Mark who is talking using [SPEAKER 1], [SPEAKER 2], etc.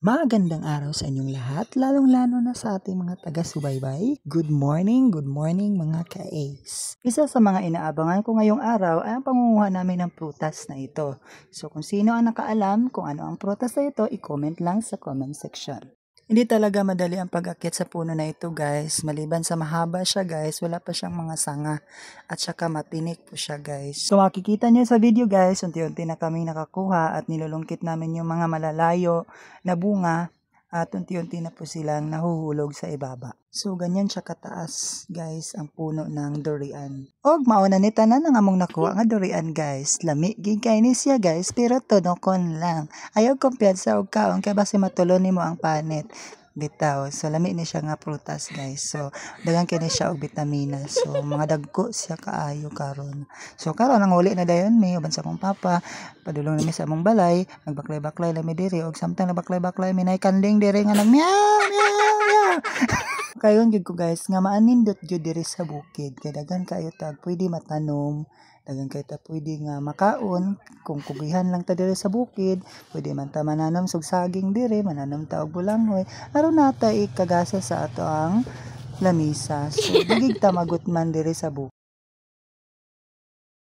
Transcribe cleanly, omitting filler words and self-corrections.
[SPEAKER 1] Magandang araw sa inyong lahat, lalong-lalo na sa ating mga taga-subaybay. Good morning mga ka-Ace. Isa sa mga inaabangan ko ngayong araw ay ang pangunguha namin ng prutas na ito. So kung sino ang nakaalam kung ano ang prutas na ito, i-comment lang sa comment section. Hindi talaga madali ang pag-akyat sa puno na ito guys. Maliban sa mahaba siya guys, wala pa siyang mga sanga. At saka matinik po siya guys. So makikita niyo sa video guys, unti-unti na kami nakakuha at nilulungkit namin yung mga malalayo na bunga. At unti-unti na po silang nahuhulog sa ibaba. So ganyan siya kataas guys ang puno ng durian. Og mauna ni tanan ang among nakuha nga durian guys. Lami gid kay ni siya guys pero tonokon lang. Ayaw kumpiyansa og kaon kay basi matulon nimo ang panit. Bitaw. So lami ni siya nga prutas guys. So daghan kini siya og bitamina. So mga dagko siya kaayo karon. So karon ang uli na dayon mi uban sa akong papa. Padulong nami sa among balay, nagbaklay-baklay lami diri og samtang nagbaklay-baklay minay kanding diri nga nag meow meow meow. Kayon gid ko guys nga maanindot jud diri sa bukid kay daghan kayo tag pwede matanom. Dagan kay ta pwede nga makaon kung kugihan lang ta diri sa bukid, pwede man ta mananom sog saging diri, mananom ta og bulanghoy, aron nata ikagasa sa ato ang lamisa. So digig ta magutman diri sa bukid.